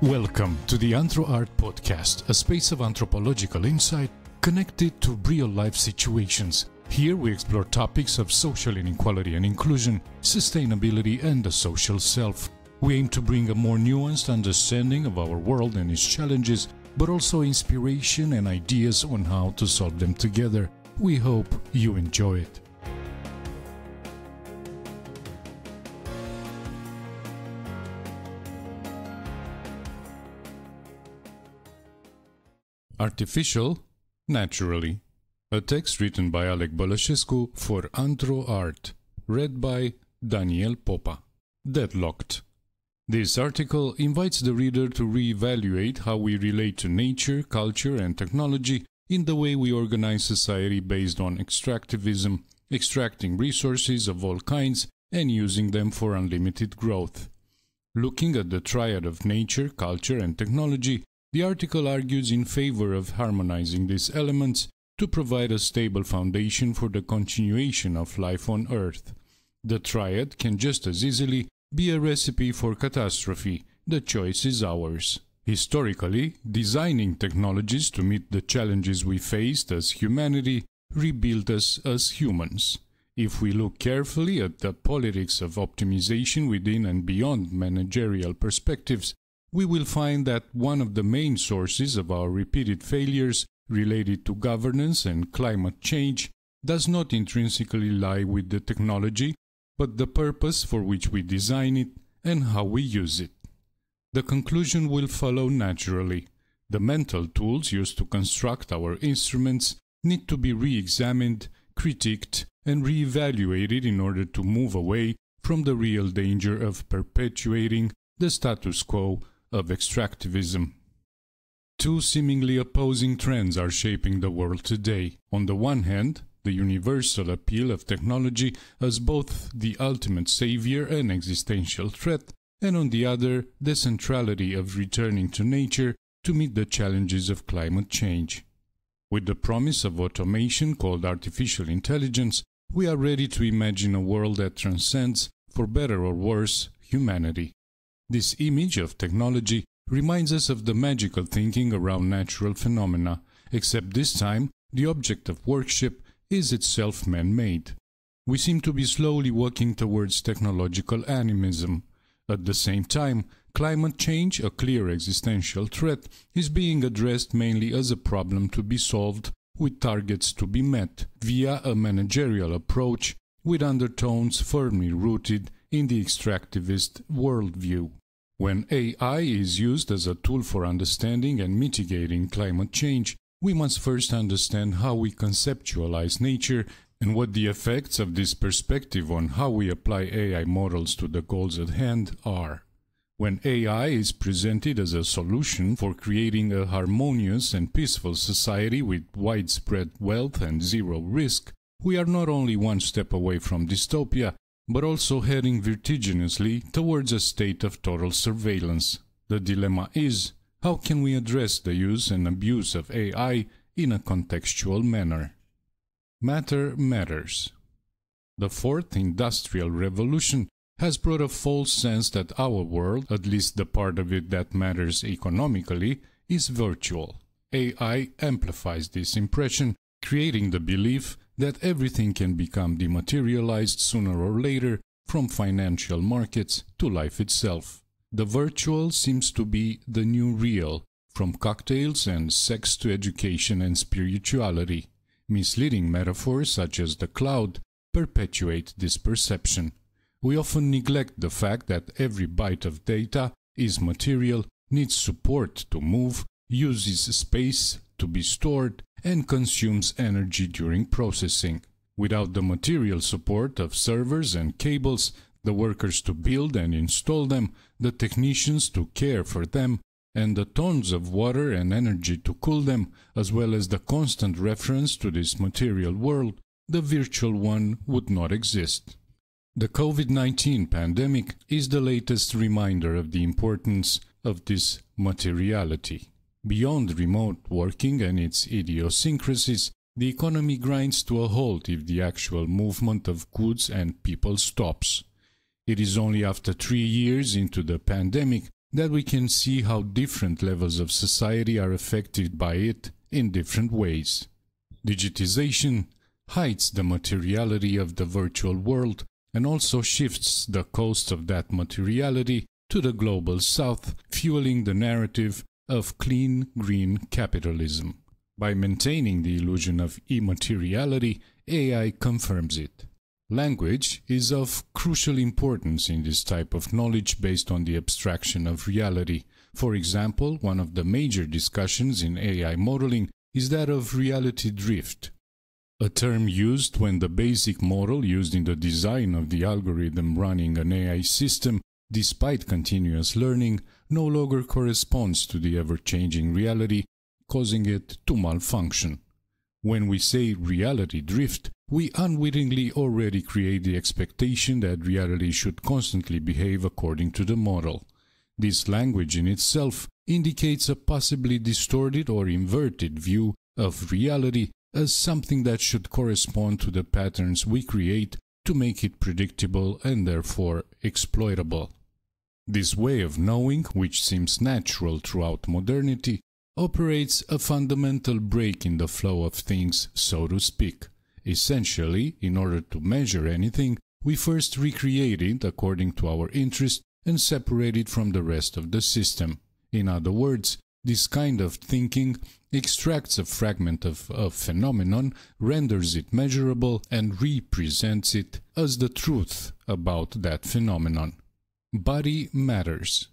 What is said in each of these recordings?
Welcome to the AnthroArt podcast, a space of anthropological insight connected to real-life situations. Here we explore topics of social inequality and inclusion, sustainability, and the social self. We aim to bring a more nuanced understanding of our world and its challenges, but also inspiration and ideas on how to solve them together. We hope you enjoy it. Artificial, naturally. A text written by Alec Bălășescu for AnthroArt, read by Daniel Popa. Deadlocked. This article invites the reader to re-evaluate how we relate to nature, culture, and technology in the way we organize society based on extractivism, extracting resources of all kinds and using them for unlimited growth. Looking at the triad of nature, culture, and technology, the article argues in favor of harmonizing these elements to provide a stable foundation for the continuation of life on Earth. The triad can just as easily be a recipe for catastrophe. The choice is ours. Historically, designing technologies to meet the challenges we faced as humanity rebuilt us as humans. If we look carefully at the politics of optimization within and beyond managerial perspectives, we will find that one of the main sources of our repeated failures related to governance and climate change does not intrinsically lie with the technology, but the purpose for which we design it and how we use it. The conclusion will follow naturally. The mental tools used to construct our instruments need to be re-examined, critiqued, and re-evaluated in order to move away from the real danger of perpetuating the status quo of extractivism. Two seemingly opposing trends are shaping the world today. On the one hand, the universal appeal of technology as both the ultimate savior and existential threat, and on the other, the centrality of returning to nature to meet the challenges of climate change. With the promise of automation called artificial intelligence, we are ready to imagine a world that transcends, for better or worse, humanity. This image of technology reminds us of the magical thinking around natural phenomena, except this time the object of worship is itself man-made. We seem to be slowly walking towards technological animism. At the same time, climate change, a clear existential threat, is being addressed mainly as a problem to be solved with targets to be met via a managerial approach with undertones firmly rooted in the extractivist worldview. When AI is used as a tool for understanding and mitigating climate change, we must first understand how we conceptualize nature and what the effects of this perspective on how we apply AI models to the goals at hand are. When AI is presented as a solution for creating a harmonious and peaceful society with widespread wealth and zero risk, we are not only one step away from dystopia, but also heading vertiginously towards a state of total surveillance. The dilemma is, how can we address the use and abuse of AI in a contextual manner? Matter matters. The fourth industrial revolution has brought a false sense that our world, at least the part of it that matters economically, is virtual. AI amplifies this impression, creating the belief that everything can become dematerialized sooner or later, from financial markets to life itself. The virtual seems to be the new real, from cocktails and sex to education and spirituality. Misleading metaphors such as the cloud perpetuate this perception. We often neglect the fact that every byte of data is material, needs support to move, uses space to be stored, and consumes energy during processing. Without the material support of servers and cables, the workers to build and install them, the technicians to care for them, and the tons of water and energy to cool them, as well as the constant reference to this material world, the virtual one would not exist. The COVID-19 pandemic is the latest reminder of the importance of this materiality. Beyond remote working and its idiosyncrasies, the economy grinds to a halt if the actual movement of goods and people stops. It is only after 3 years into the pandemic that we can see how different levels of society are affected by it in different ways. Digitization hides the materiality of the virtual world and also shifts the cost of that materiality to the global south, fueling the narrative of clean green capitalism. By maintaining the illusion of immateriality, AI confirms it. Language is of crucial importance in this type of knowledge based on the abstraction of reality. For example, one of the major discussions in AI modeling is that of reality drift, a term used when the basic model used in the design of the algorithm running an AI system, despite continuous learning, no longer corresponds to the ever-changing reality, causing it to malfunction. When we say reality drift, we unwittingly already create the expectation that reality should constantly behave according to the model. This language in itself indicates a possibly distorted or inverted view of reality as something that should correspond to the patterns we create to make it predictable and therefore exploitable. This way of knowing, which seems natural throughout modernity, operates a fundamental break in the flow of things, so to speak. Essentially, in order to measure anything, we first recreate it according to our interest and separate it from the rest of the system. In other words, this kind of thinking extracts a fragment of a phenomenon, renders it measurable, and represents it as the truth about that phenomenon. Body matters.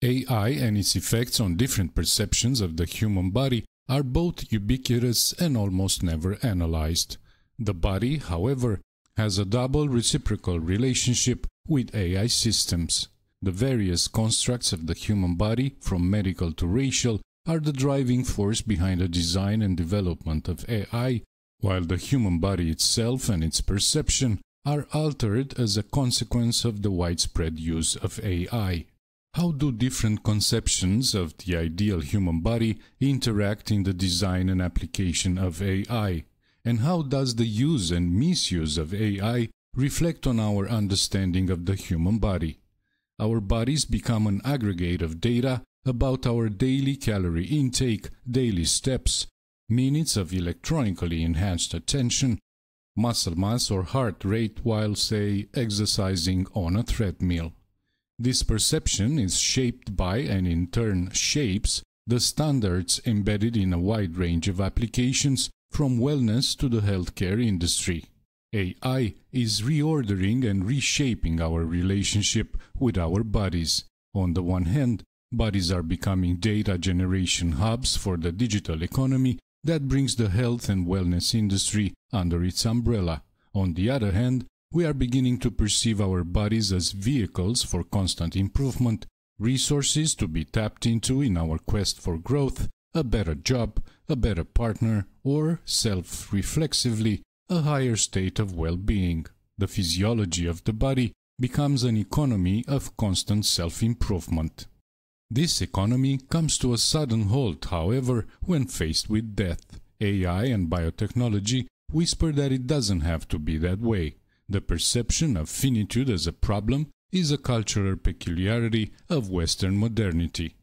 AI and its effects on different perceptions of the human body are both ubiquitous and almost never analyzed. The body, however, has a double reciprocal relationship with AI systems. The various constructs of the human body, from medical to racial, are the driving force behind the design and development of AI, while the human body itself and its perception are altered as a consequence of the widespread use of AI. How do different conceptions of the ideal human body interact in the design and application of AI? And how does the use and misuse of AI reflect on our understanding of the human body? Our bodies become an aggregate of data about our daily calorie intake, daily steps, minutes of electronically enhanced attention, muscle mass or heart rate while, say, exercising on a treadmill. This perception is shaped by and in turn shapes the standards embedded in a wide range of applications from wellness to the healthcare industry. AI is reordering and reshaping our relationship with our bodies. On the one hand, bodies are becoming data generation hubs for the digital economy that brings the health and wellness industry under its umbrella. On the other hand, we are beginning to perceive our bodies as vehicles for constant improvement, resources to be tapped into in our quest for growth, a better job, a better partner, or, self-reflexively, a higher state of well-being. The physiology of the body becomes an economy of constant self-improvement. This economy comes to a sudden halt, however, when faced with death. AI and biotechnology whisper that it doesn't have to be that way. The perception of finitude as a problem is a cultural peculiarity of Western modernity.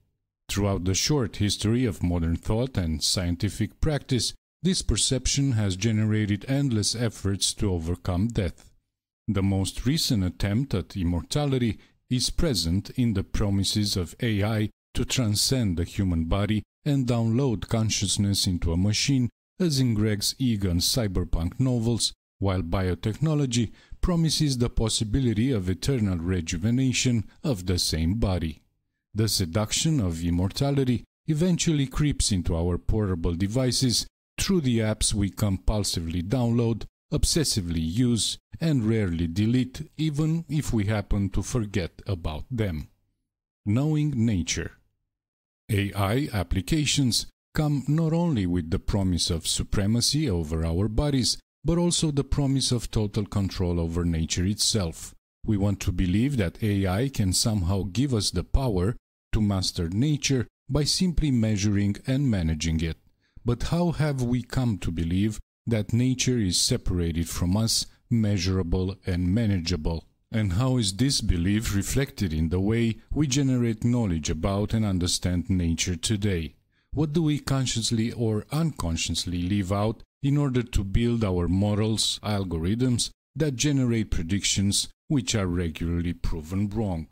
Throughout the short history of modern thought and scientific practice, this perception has generated endless efforts to overcome death. The most recent attempt at immortality is present in the promises of AI to transcend the human body and download consciousness into a machine, as in Greg Egan's cyberpunk novels, while biotechnology promises the possibility of eternal rejuvenation of the same body. The seduction of immortality eventually creeps into our portable devices through the apps we compulsively download, obsessively use, and rarely delete, even if we happen to forget about them. Knowing nature. AI applications come not only with the promise of supremacy over our bodies, but also the promise of total control over nature itself. We want to believe that AI can somehow give us the power to master nature by simply measuring and managing it. But how have we come to believe that nature is separated from us, measurable and manageable? And how is this belief reflected in the way we generate knowledge about and understand nature today? What do we consciously or unconsciously leave out in order to build our models, algorithms that generate predictions which are regularly proven wrong?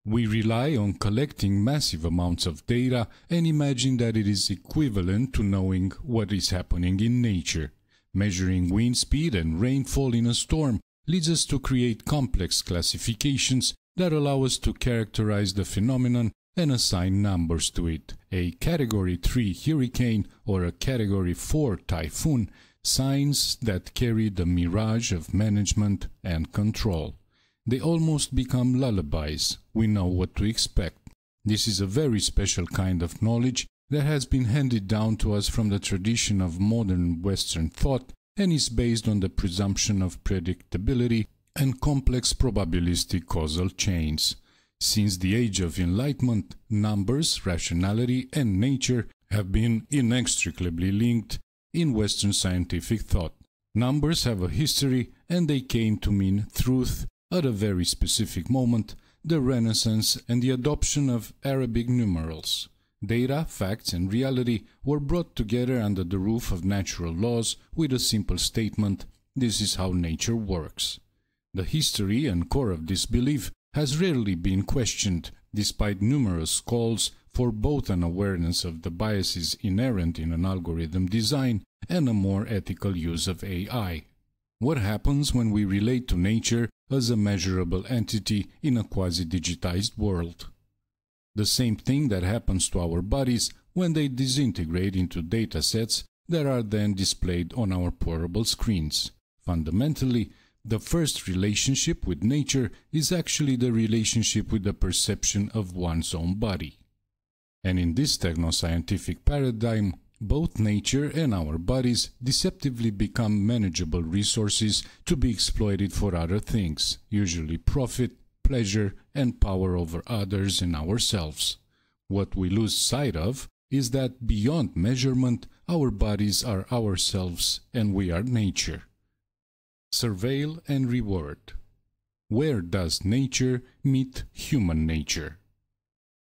We rely on collecting massive amounts of data and imagine that it is equivalent to knowing what is happening in nature. Measuring wind speed and rainfall in a storm leads us to create complex classifications that allow us to characterize the phenomenon and assign numbers to it. A Category 3 hurricane or a Category 4 typhoon, signs that carry the mirage of management and control. They almost become lullabies. We know what to expect. This is a very special kind of knowledge that has been handed down to us from the tradition of modern Western thought and is based on the presumption of predictability and complex probabilistic causal chains. Since the age of enlightenment, numbers, rationality, and nature have been inextricably linked in Western scientific thought. Numbers have a history, and they came to mean truth at a very specific moment, the Renaissance and the adoption of Arabic numerals. Data, facts, and reality were brought together under the roof of natural laws with a simple statement: this is how nature works. The history and core of this belief has rarely been questioned, despite numerous calls for both an awareness of the biases inherent in an algorithm design and a more ethical use of AI. What happens when we relate to nature as a measurable entity in a quasi-digitized world? The same thing that happens to our bodies when they disintegrate into data sets that are then displayed on our portable screens. Fundamentally, the first relationship with nature is actually the relationship with the perception of one's own body. And in this techno-scientific paradigm, both nature and our bodies deceptively become manageable resources to be exploited for other things, usually profit, pleasure, and power over others and ourselves. What we lose sight of is that beyond measurement, our bodies are ourselves and we are nature. Surveil and reward. Where does nature meet human nature?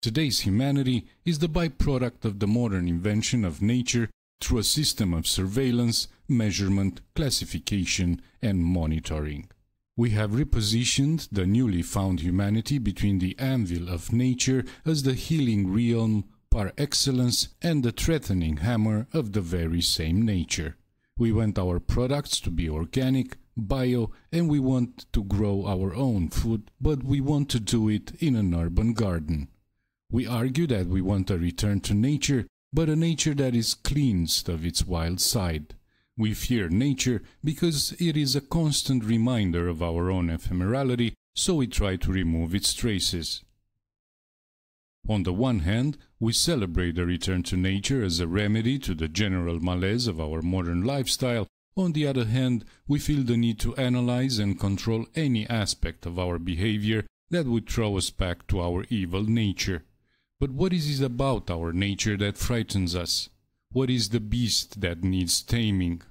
Today's humanity is the byproduct of the modern invention of nature through a system of surveillance, measurement, classification, and monitoring. We have repositioned the newly found humanity between the anvil of nature as the healing realm par excellence and the threatening hammer of the very same nature. We want our products to be organic, bio, and we want to grow our own food, but we want to do it in an urban garden. We argue that we want a return to nature, but a nature that is cleansed of its wild side. We fear nature because it is a constant reminder of our own ephemerality, so we try to remove its traces. On the one hand, we celebrate the return to nature as a remedy to the general malaise of our modern lifestyle. On the other hand, we feel the need to analyze and control any aspect of our behavior that would throw us back to our evil nature. But what is it about our nature that frightens us? What is the beast that needs taming?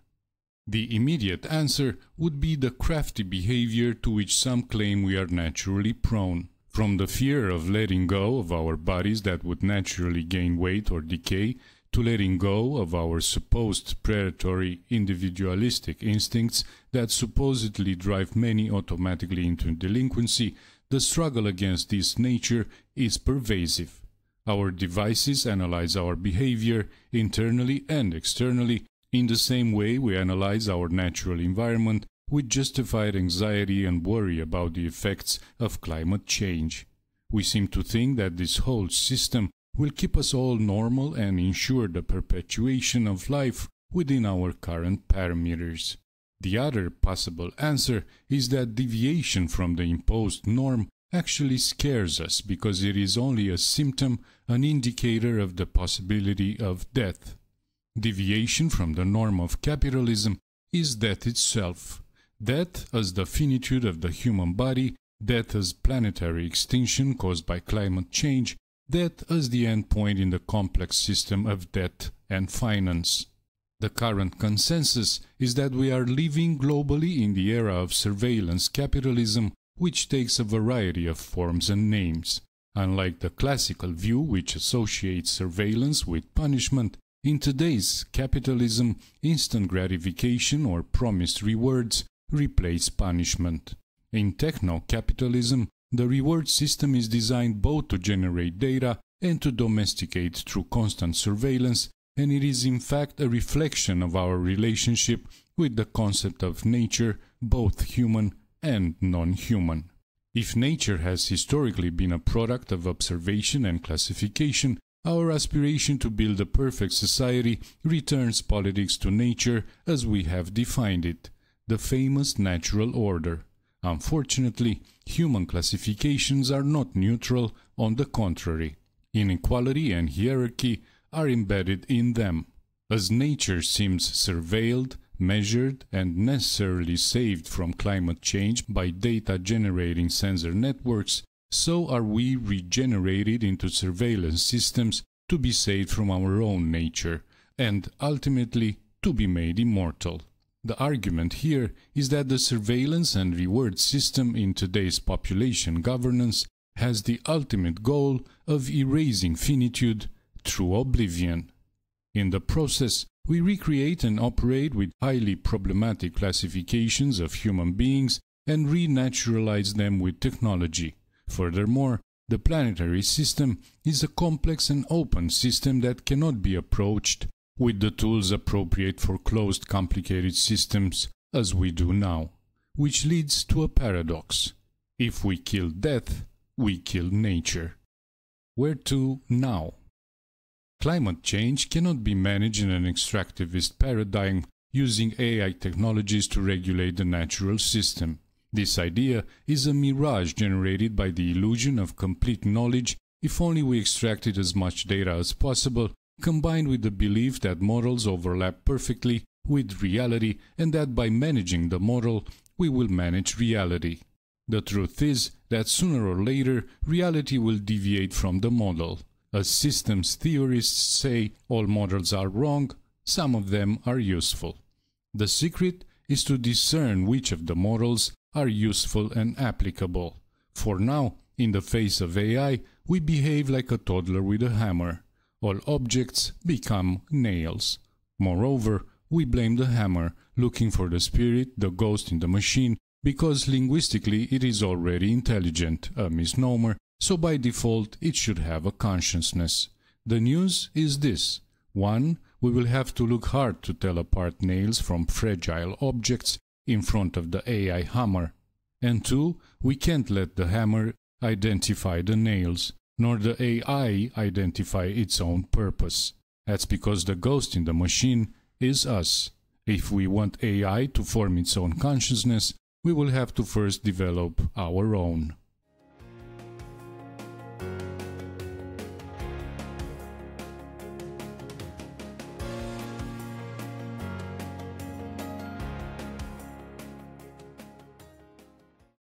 The immediate answer would be the crafty behavior to which some claim we are naturally prone. From the fear of letting go of our bodies that would naturally gain weight or decay, to letting go of our supposed predatory individualistic instincts that supposedly drive many automatically into delinquency, the struggle against this nature is pervasive. Our devices analyze our behavior, internally and externally, in the same way we analyze our natural environment with justified anxiety and worry about the effects of climate change. We seem to think that this whole system will keep us all normal and ensure the perpetuation of life within our current parameters. The other possible answer is that deviation from the imposed norm actually scares us because it is only a symptom, an indicator of the possibility of death. Deviation from the norm of capitalism is death itself. Death as the finitude of the human body, death as planetary extinction caused by climate change, death as the end point in the complex system of debt and finance. The current consensus is that we are living globally in the era of surveillance capitalism, which takes a variety of forms and names. Unlike the classical view, which associates surveillance with punishment, in today's capitalism, instant gratification or promised rewards replace punishment. In techno-capitalism, the reward system is designed both to generate data and to domesticate through constant surveillance, and it is in fact a reflection of our relationship with the concept of nature, both human and non-human. If nature has historically been a product of observation and classification, our aspiration to build a perfect society returns politics to nature as we have defined it, the famous natural order. Unfortunately, human classifications are not neutral, on the contrary. Inequality and hierarchy are embedded in them. As nature seems surveilled, measured, and necessarily saved from climate change by data-generating sensor networks, so are we regenerated into surveillance systems to be saved from our own nature, and ultimately to be made immortal. The argument here is that the surveillance and reward system in today's population governance has the ultimate goal of erasing finitude through oblivion. In the process, we recreate and operate with highly problematic classifications of human beings and renaturalize them with technology. Furthermore, the planetary system is a complex and open system that cannot be approached with the tools appropriate for closed, complicated systems as we do now, which leads to a paradox. If we kill death, we kill nature. Where to now? Climate change cannot be managed in an extractivist paradigm using AI technologies to regulate the natural system. This idea is a mirage generated by the illusion of complete knowledge if only we extracted as much data as possible, combined with the belief that models overlap perfectly with reality and that by managing the model, we will manage reality. The truth is that sooner or later, reality will deviate from the model. As systems theorists say, all models are wrong, some of them are useful. The secret is to discern which of the models are useful and applicable. For now, in the face of AI, we behave like a toddler with a hammer. All objects become nails. Moreover, we blame the hammer, looking for the spirit, the ghost in the machine, because linguistically it is already intelligent, a misnomer, so by default it should have a consciousness. The news is this. 1. We will have to look hard to tell apart nails from fragile objects in front of the AI hammer. And 2. We can't let the hammer identify the nails, nor the AI identify its own purpose. That's because the ghost in the machine is us. If we want AI to form its own consciousness, we will have to first develop our own.